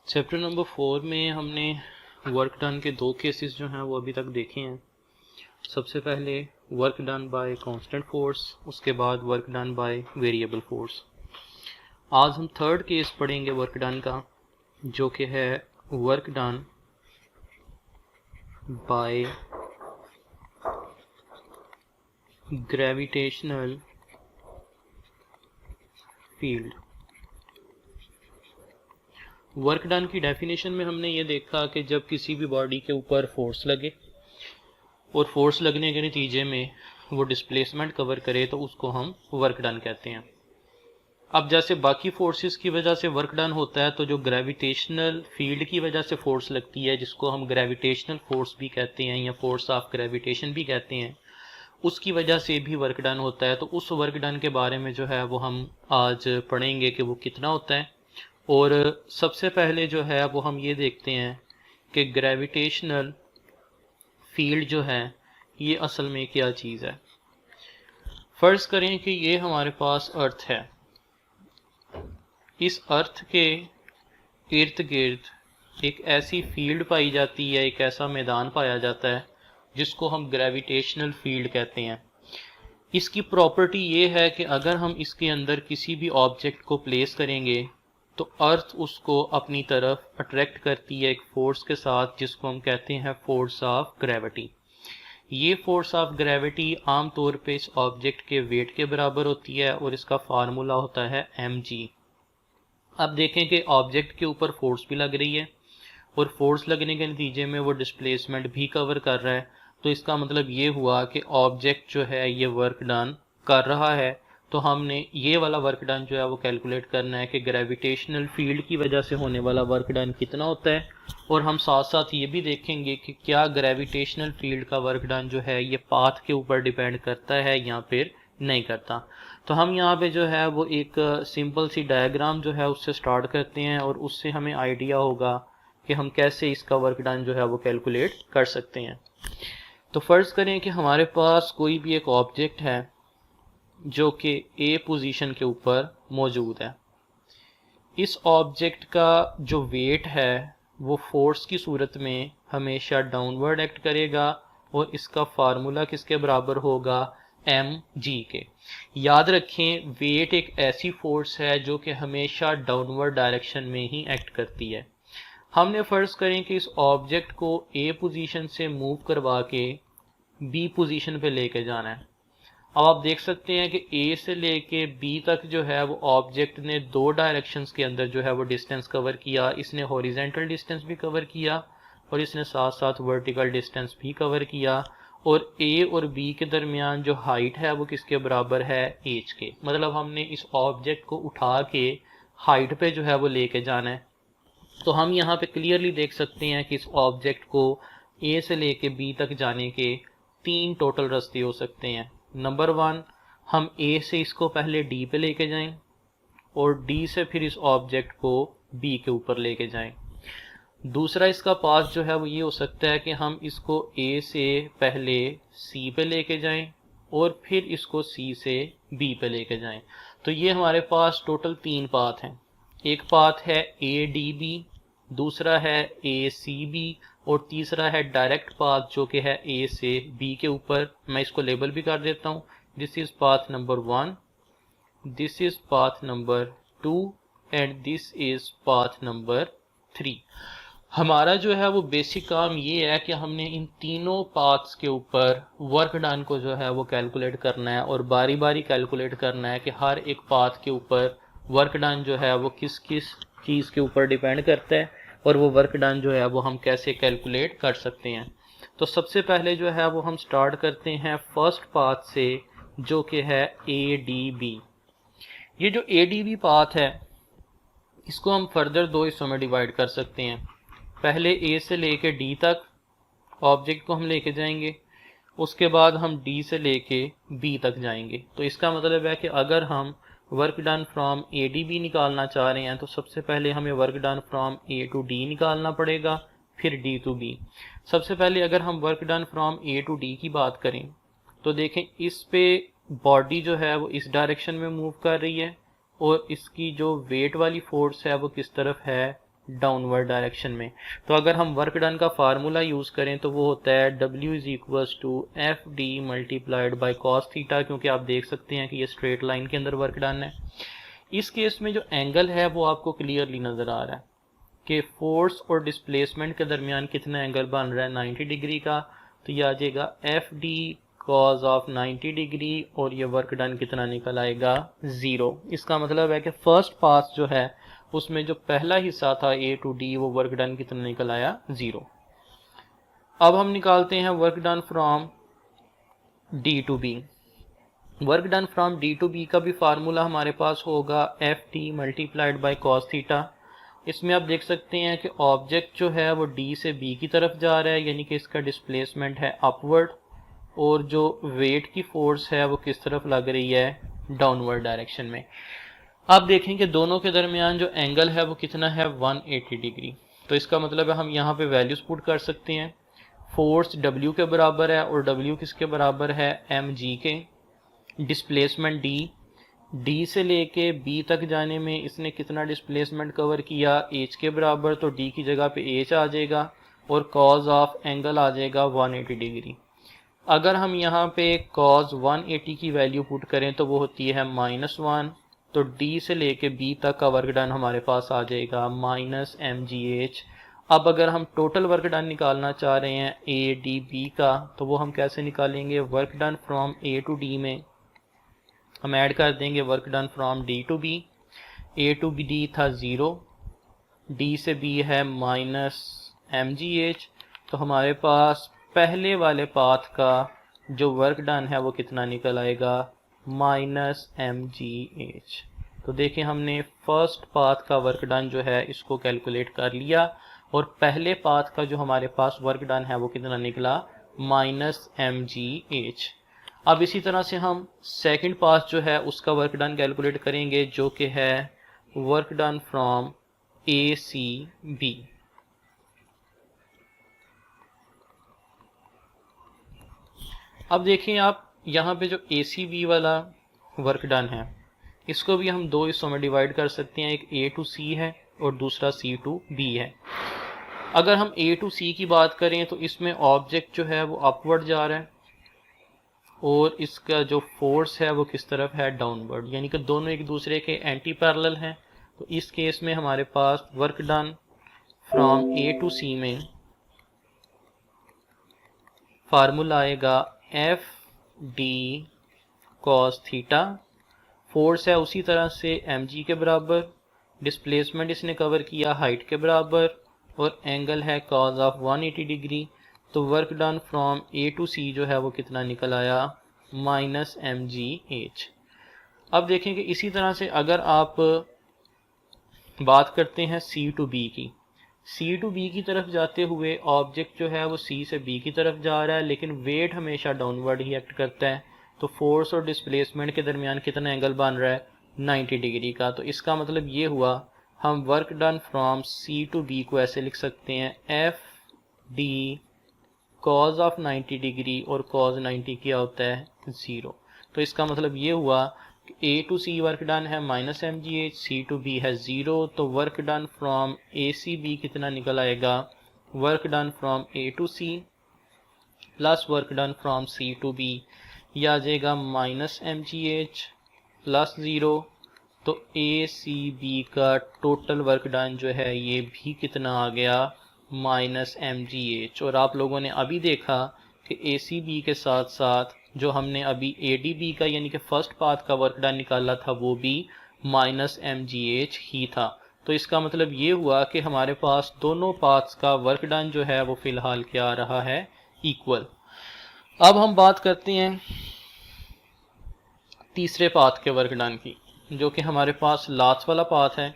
Chapter number 4 में हमने work done के दो केसेस जो हैं वो अभी तक देखे हैं। सबसे पहले work done bye constant force, उसके बाद work done by variable force. आज हम थर्ड केस पढ़ेंगे वर्क डन का, जो कि है work done by gravitational field. Work done की डेफिनेशन में हमने ये देखा कि जब किसी भी बॉडी के ऊपर फोर्स लगे और फोर्स लगने के नतीजे में वो डिस्प्लेसमेंट कवर करे तो उसको हम वर्क डन कहते हैं। अब जैसे बाकी फोर्सेस की वजह से वर्क डन होता है, तो जो ग्रेविटेशनल फील्ड की वजह से फोर्स लगती है, जिसको हम ग्रेविटेशनल फोर्स भी कहते हैं या फोर्स ऑफ ग्रेविटेशन भी कहते हैं, उसकी वजह से भी वर्क डन होता है। तो उस वर्क डन के बारे में जो है वो हम आज पढ़ेंगे कि वो कितना होता है। और सबसे पहले जो है वो हम ये देखते हैं कि ग्रेविटेशनल फील्ड जो है ये असल में क्या चीज़ है। फर्ज करें कि ये हमारे पास अर्थ है। इस अर्थ के इर्द गिर्द एक ऐसी फील्ड पाई जाती है, एक ऐसा मैदान पाया जाता है जिसको हम ग्रेविटेशनल फील्ड कहते हैं। इसकी प्रॉपर्टी ये है कि अगर हम इसके अंदर किसी भी ऑब्जेक्ट को प्लेस करेंगे तो अर्थ उसको अपनी तरफ अट्रैक्ट करती है एक फोर्स के साथ, जिसको हम कहते हैं फोर्स ऑफ ग्रेविटी। ये फोर्स ऑफ ग्रेविटी आम तौर पे इस ऑब्जेक्ट के वेट के बराबर होती है और इसका फार्मूला होता है mg। अब देखें कि ऑब्जेक्ट के ऊपर फोर्स भी लग रही है और फोर्स लगने के नतीजे में वो डिस्प्लेसमेंट भी कवर कर रहा है। तो इसका मतलब ये हुआ कि ऑब्जेक्ट जो है ये वर्क डन कर रहा है। तो हमने ये वाला वर्क डन जो है वो कैलकुलेट करना है कि ग्रेविटेशनल फील्ड की वजह से होने वाला वर्क डन कितना होता है। और हम साथ साथ ये भी देखेंगे कि क्या ग्रेविटेशनल फील्ड का वर्क डन जो है ये पाथ के ऊपर डिपेंड करता है या फिर नहीं करता। तो हम यहाँ पे जो है वो एक सिंपल सी डायग्राम जो है उससे स्टार्ट करते हैं और उससे हमें आइडिया होगा कि हम कैसे इसका वर्क डन जो है वो कैलकुलेट कर सकते हैं। तो फर्ज करें कि हमारे पास कोई भी एक ऑब्जेक्ट है जो कि ए पोजीशन के ऊपर मौजूद है। इस ऑब्जेक्ट का जो वेट है वो फोर्स की सूरत में हमेशा डाउनवर्ड एक्ट करेगा और इसका फार्मूला किसके बराबर होगा, mg के। याद रखें, वेट एक ऐसी फोर्स है जो कि हमेशा डाउनवर्ड डायरेक्शन में ही एक्ट करती है। हमने फर्ज करें कि इस ऑब्जेक्ट को ए पोजीशन से मूव करवा के बी पोजीशन पे लेके जाना है। अब आप देख सकते हैं कि ए से लेके बी तक जो है वो ऑब्जेक्ट ने दो डायरेक्शंस के अंदर जो है वो डिस्टेंस कवर किया। इसने हॉरिजेंटल डिस्टेंस भी कवर किया और इसने साथ साथ वर्टिकल डिस्टेंस भी कवर किया। और ए और बी के दरमियान जो हाइट है वो किसके बराबर है, एच के। मतलब हमने इस ऑब्जेक्ट को उठा के हाइट पे जो है वो लेके जाना है। तो हम यहाँ पे क्लियरली देख सकते हैं कि इस ऑब्जेक्ट को ए से लेके बी तक जाने के तीन टोटल रास्ते हो सकते हैं। नंबर 1, हम ए से इसको पहले डी पे लेके जाएं और डी से फिर इस ऑब्जेक्ट को बी के ऊपर लेके जाएं। दूसरा इसका पाथ जो है वो ये हो सकता है कि हम इसको ए से पहले सी पे लेके जाएं और फिर इसको सी से बी पे लेके जाएं। तो ये हमारे पास टोटल तीन पाथ हैं। एक पाथ है ए डी बी, दूसरा है ए सी बी और तीसरा है डायरेक्ट पाथ जो कि है ए से बी के ऊपर। मैं इसको लेबल भी कर देता हूँ। This is path number 1, this is path number 2 and this is path number 3। हमारा जो है वो बेसिक काम ये है कि हमने इन तीनों पाथ्स के ऊपर वर्क डन को जो है वो कैलकुलेट करना है और बारी बारी कैलकुलेट करना है कि हर एक पाथ के ऊपर वर्क डन जो है वो किस किस चीज़ के ऊपर डिपेंड करता है और वो वर्क डन जो है वो हम कैसे कैलकुलेट कर सकते हैं। तो सबसे पहले जो है वो हम स्टार्ट करते हैं फर्स्ट पाथ से, जो कि है ए डी बी। ये जो ए डी बी पाथ है इसको हम फर्दर दो हिस्सों में डिवाइड कर सकते हैं। पहले ए से लेके डी तक ऑब्जेक्ट को हम लेके जाएंगे, उसके बाद हम डी से लेके बी तक जाएंगे। तो इसका मतलब है कि अगर हम work done from A D B निकालना चाह रहे हैं तो सबसे पहले हमें work done from A to D निकालना पड़ेगा, फिर डी टू बी। सबसे पहले अगर हम work done from A to D की बात करें तो देखें इस पे बॉडी जो है वो इस डायरेक्शन में मूव कर रही है और इसकी जो वेट वाली फोर्स है वो किस तरफ है, डाउनवर्ड डायरेक्शन में। तो अगर हम वर्क डन का फार्मूला यूज़ करें तो वो होता है W is equals to F D multiplied by cos theta, क्योंकि आप देख सकते हैं कि ये स्ट्रेट लाइन के अंदर वर्क डन है। इस केस में जो एंगल है वो आपको क्लियरली नज़र आ रहा है कि फोर्स और डिस्प्लेसमेंट के दरमियान कितना एंगल बन रहा है 90 डिग्री का। तो ये आ जाएगा F D cos of 90 degree और ये वर्क डन कितना निकल आएगा 0। इसका मतलब है कि फर्स्ट पास जो है उसमें जो पहला हिस्सा था A टू D वो वर्क डन कितना निकल आया 0। अब हम निकालते हैं work done from D to B। Work done from D to B का भी फार्मूला हमारे पास होगा F T multiplied by cos theta. इसमें आप देख सकते हैं कि ऑब्जेक्ट जो है वो D से B की तरफ जा रहा है, यानी कि इसका डिस्प्लेसमेंट है अपवर्ड, और जो वेट की फोर्स है वो किस तरफ लग रही है डाउनवर्ड डायरेक्शन में। आप देखें कि दोनों के दरमियान जो एंगल है वो कितना है 180 डिग्री। तो इसका मतलब है हम यहाँ पे वैल्यूज पुट कर सकते हैं। फोर्स W के बराबर है और W किसके बराबर है mg के। डिस्प्लेसमेंट D से लेके B तक जाने में इसने कितना डिस्प्लेसमेंट कवर किया h के बराबर, तो D की जगह पे h आ जाएगा और कॉज ऑफ एंगल आ जाएगा 180 डिग्री। अगर हम यहाँ पे कॉज 180 की वैल्यू पुट करें तो वो होती है -1, तो D से लेके B तक का वर्क डन हमारे पास आ जाएगा -mgh। अब अगर हम टोटल वर्क डन निकालना चाह रहे हैं ADB का, तो वो हम कैसे निकालेंगे, work done from A to D में हम ऐड कर देंगे work done from D to B। A to B D था 0, D से B है -mgh, तो हमारे पास पहले वाले पाथ का जो वर्क डन है वो कितना निकल आएगा -mgh। तो देखिए हमने फर्स्ट पाथ का वर्क डन जो है इसको कैलकुलेट कर लिया और पहले पाथ का जो हमारे पास वर्क डन है वो कितना निकला -mgh। अब इसी तरह से हम सेकंड पाथ जो है उसका वर्क डन कैलकुलेट करेंगे, जो कि है वर्क डन फ्रॉम ACB। अब देखिए आप यहाँ पे जो ACB वाला वर्क डन है इसको भी हम दो हिस्सों में डिवाइड कर सकते हैं, एक A टू C है और दूसरा C टू B है। अगर हम A टू C की बात करें तो इसमें ऑब्जेक्ट जो है वो अपवर्ड जा रहा है और इसका जो फोर्स है वो किस तरफ है डाउनवर्ड, यानी कि दोनों एक दूसरे के एंटी पैरेलल हैं। तो इस केस में हमारे पास work done from A to C में फार्मूला आएगा F D cos theta. Force है उसी तरह से mg के बराबर, डिस्प्लेसमेंट इसने कवर किया हाइट के बराबर और एंगल है कॉज ऑफ 180 डिग्री। तो work done from A to C जो है वो कितना निकल आया -mgh। अब देखें कि इसी तरह से अगर आप बात करते हैं C टू B की, C टू B की तरफ जाते हुए ऑब्जेक्ट जो है वो C से B की तरफ जा रहा है, लेकिन वेट हमेशा डाउनवर्ड ही एक्ट करता है। तो फोर्स और डिस्प्लेसमेंट के दरमियान कितना एंगल बन रहा है 90 डिग्री का। तो इसका मतलब ये हुआ हम work done from C to B को ऐसे लिख सकते हैं F D cos of 90 degree और कॉज 90 क्या होता है 0। तो इसका मतलब ये हुआ कि A to C work done है -mgh, C टू B है 0। तो वर्क डन फ्रॉम ACB कितना निकल आएगा, work done from A to C plus work done from C to B, यह आ जाएगा -mgh प्लस 0। तो ACB का टोटल वर्क डन जो है ये भी कितना आ गया -mgh। और आप लोगों ने अभी देखा कि ACB के साथ साथ जो हमने अभी ADB का यानी कि फर्स्ट पाथ का वर्क डन निकाला था वो भी -mgh ही था। तो इसका मतलब ये हुआ कि हमारे पास दोनों पाथ्स का वर्क डन जो है वो फिलहाल क्या आ रहा है इक्वल। अब हम बात करते हैं तीसरे पाथ के वर्क डन की, जो कि हमारे पास लास्ट वाला पाथ है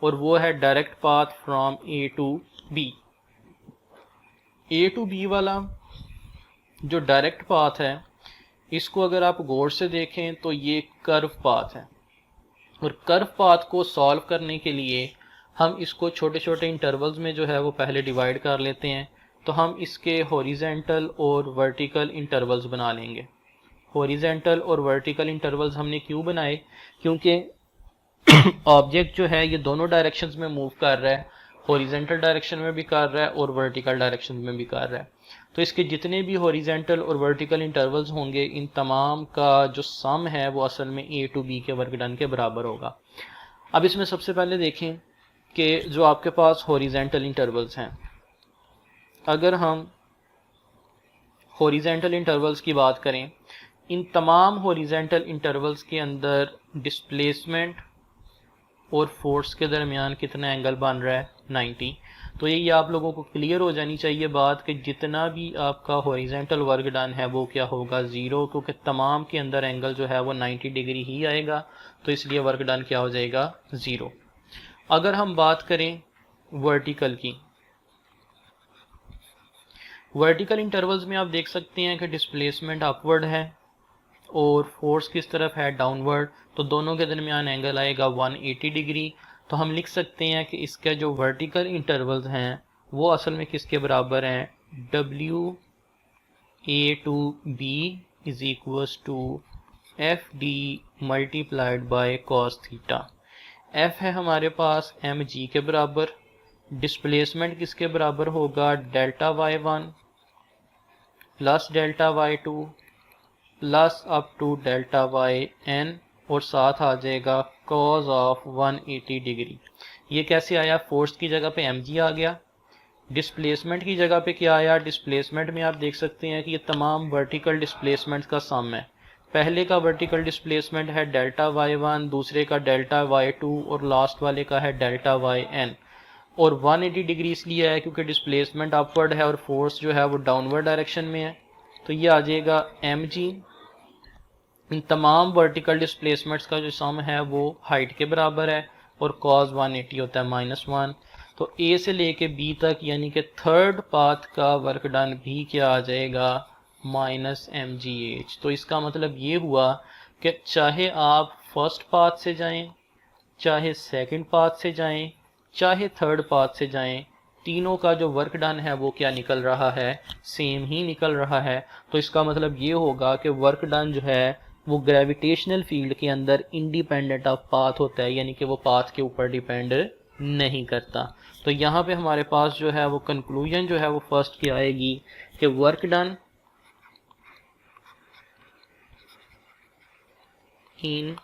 और वो है direct path from A to B। A to B वाला जो डायरेक्ट पाथ है इसको अगर आप गौर से देखें तो ये कर्व पाथ है और कर्व पाथ को सॉल्व करने के लिए हम इसको छोटे छोटे इंटरवल्स में जो है वो पहले डिवाइड कर लेते हैं। तो हम इसके हॉरिजेंटल और वर्टिकल इंटरवल्स बना लेंगे। हॉरिजेंटल और वर्टिकल इंटरवल्स हमने क्यों बनाए, क्योंकि ऑब्जेक्ट जो है ये दोनों डायरेक्शंस में मूव कर रहा है हॉरिजेंटल डायरेक्शन में भी कर रहा है और वर्टिकल डायरेक्शन में भी कर रहा है। तो इसके जितने भी हॉरिजेंटल और वर्टिकल इंटरवल्स होंगे इन तमाम का जो सम है वो असल में ए टू बी के वर्क डन के बराबर होगा। अब इसमें सबसे पहले देखें कि जो आपके पास हॉरिजेंटल इंटरवल्स हैं, अगर हम हॉरिजेंटल इंटरवल्स की बात करें, इन तमाम हॉरिजेंटल इंटरवल्स के अंदर डिस्प्लेसमेंट और फोर्स के दरमियान कितना एंगल बन रहा है 90। तो ये आप लोगों को क्लियर हो जानी चाहिए बात कि जितना भी आपका हॉरिजेंटल वर्क डन है वो क्या होगा 0, क्योंकि तमाम के अंदर एंगल जो है वो 90 डिग्री ही आएगा, तो इसलिए वर्क डन क्या हो जाएगा 0। अगर हम बात करें वर्टिकल की, वर्टिकल इंटरवल्स में आप देख सकते हैं कि डिस्प्लेसमेंट अपवर्ड है और फोर्स किस तरफ है डाउनवर्ड, तो दोनों के दरमियान एंगल आएगा 180 डिग्री। तो हम लिख सकते हैं कि इसके जो वर्टिकल इंटरवल्स हैं वो असल में किसके बराबर हैं, W A to B is equals to F D multiplied by cos theta. F है हमारे पास एम जी के बराबर, डिस्प्लेसमेंट किसके बराबर होगा, delta Y one plus delta Y two plus up to delta Y N, और साथ आ जाएगा कॉज ऑफ 180 डिग्री। ये कैसे आया, फोर्स की जगह पे एम जी आ गया, डिस्प्लेसमेंट की जगह पे क्या आया, डिस्प्लेसमेंट में आप देख सकते हैं कि ये तमाम वर्टिकल डिस्प्लेसमेंट का सम है। पहले का वर्टिकल डिस्प्लेसमेंट है डेल्टा वाई वन, दूसरे का डेल्टा वाई टू और लास्ट वाले का है डेल्टा वाई एन। और 180 डिग्री इसलिए है क्योंकि डिस्प्लेसमेंट अपवर्ड है और फोर्स जो है वो डाउनवर्ड डायरेक्शन में है, तो ये आ जाएगा एम जी। इन तमाम वर्टिकल डिस्प्लेसमेंट्स का जो सम है वो हाइट के बराबर है और कॉज 180 होता है -1। तो ए से लेके बी तक यानी कि थर्ड पाथ का वर्क डन भी क्या आ जाएगा -mgh। तो इसका मतलब ये हुआ कि चाहे आप फर्स्ट पाथ से जाएं, चाहे सेकंड पाथ से जाएं, चाहे थर्ड पाथ से जाएं, तीनों का जो वर्क डन है वो क्या निकल रहा है, सेम ही निकल रहा है। तो इसका मतलब ये होगा कि वर्क डन जो है वो ग्रेविटेशनल फील्ड के अंदर इंडिपेंडेंट ऑफ पाथ होता है, यानी कि वो पाथ के ऊपर डिपेंड नहीं करता। तो यहाँ पे हमारे पास जो है वो कंक्लूजन जो है वो फर्स्ट की आएगी कि work done in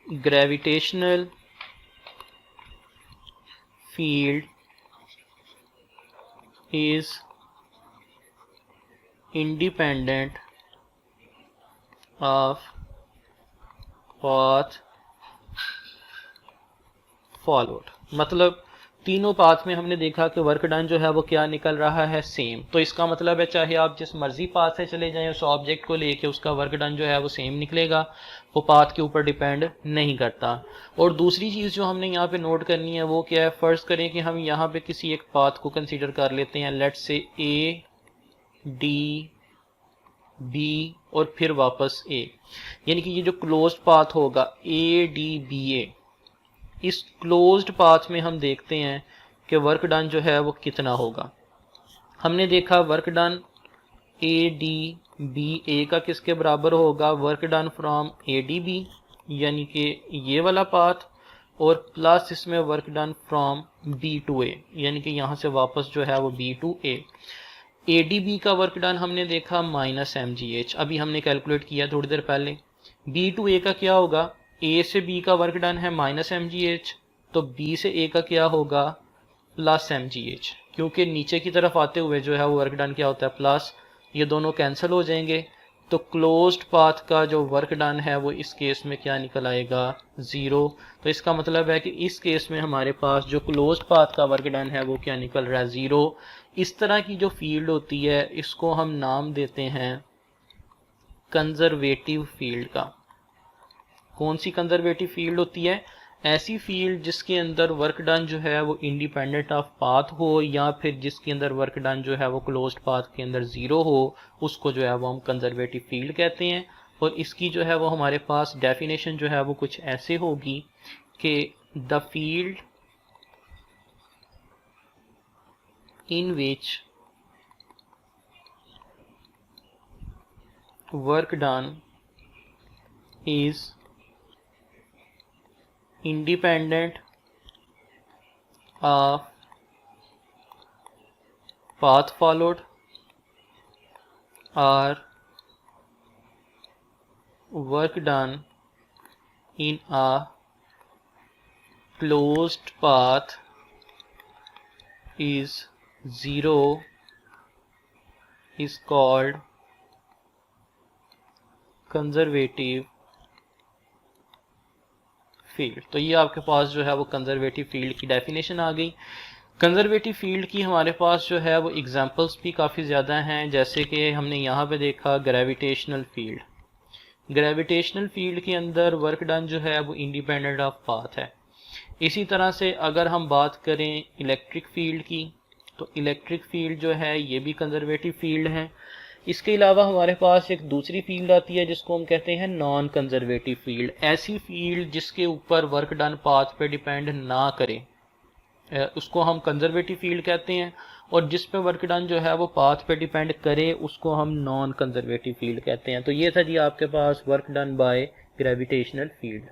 gravitational field is independent of path followed। मतलब तीनों पाथ में हमने देखा कि वर्क डन जो है वो क्या निकल रहा है, सेम। तो इसका मतलब है चाहे आप जिस मर्जी पाथ से चले जाएं उस ऑब्जेक्ट को लेके, उसका वर्क डन जो है वो सेम निकलेगा, वो पाथ के ऊपर डिपेंड नहीं करता। और दूसरी चीज़ जो हमने यहाँ पे नोट करनी है वो क्या है, फ़र्ज़ करें कि हम यहाँ पे किसी एक पाथ को कंसीडर कर लेते हैं, let's say A D B और फिर वापस ए, यानी कि ये जो क्लोज्ड पाथ होगा ए डी बी ए, इस क्लोज्ड पाथ में हम देखते हैं कि वर्क डन जो है वो कितना होगा। हमने देखा work done A D B A का किसके बराबर होगा, work done from A D B यानी कि ये वाला पाथ, और प्लस इसमें work done from B to A यानी कि यहाँ से वापस जो है वो B to A. A D B का वर्क डन हमने देखा -mgh, अभी हमने कैलकुलेट किया थोड़ी देर पहले। बी टू ए का क्या होगा, ए से बी का वर्क डन है -mgh, तो बी से ए का क्या होगा +mgh, क्योंकि नीचे की तरफ आते हुए जो है वो वर्क डन क्या होता है प्लस, ये दोनों कैंसिल हो जाएंगे। तो क्लोज्ड पाथ का जो वर्क डन है वो इस केस में क्या निकल आएगा 0। तो इसका मतलब है कि इस केस में हमारे पास जो क्लोज्ड पाथ का वर्क डन है वो क्या निकल रहा है 0। इस तरह की जो फील्ड होती है इसको हम नाम देते हैं कंजर्वेटिव फील्ड का। कौन सी कंजर्वेटिव फील्ड होती है, ऐसी फील्ड जिसके अंदर वर्क डन जो है वो इंडिपेंडेंट ऑफ पाथ हो, या फिर जिसके अंदर वर्क डन जो है वो क्लोज्ड पाथ के अंदर 0 हो, उसको जो है वो हम कंजर्वेटिव फील्ड कहते हैं। और इसकी जो है वो हमारे पास डेफिनेशन जो है वो कुछ ऐसे होगी कि the field in which work done is independent path followed or work done in a closed path is zero is called conservative field. तो ये आपके पास जो है वो कंजर्वेटिव फील्ड की डेफिनेशन आ गई। कंजर्वेटिव फील्ड की हमारे पास जो है वो एग्जांपल्स भी काफ़ी ज़्यादा हैं, जैसे कि हमने यहाँ पे देखा ग्रेविटेशनल फील्ड। ग्रेविटेशनल फील्ड के अंदर वर्क डन जो है वो इंडिपेंडेंट ऑफ पाथ है। इसी तरह से अगर हम बात करें इलेक्ट्रिक फील्ड की, तो इलेक्ट्रिक फील्ड जो है ये भी कंजर्वेटिव फील्ड है। इसके अलावा हमारे पास एक दूसरी फील्ड आती है जिसको हम कहते हैं नॉन कंजर्वेटिव फील्ड। ऐसी फील्ड जिसके ऊपर वर्क डन पाथ पे डिपेंड ना करे उसको हम कंजर्वेटिव फील्ड कहते हैं, और जिस पे वर्क डन जो है वो पाथ पे डिपेंड करे उसको हम नॉन कंजर्वेटिव फील्ड कहते हैं। तो ये था जी आपके पास work done by gravitational field.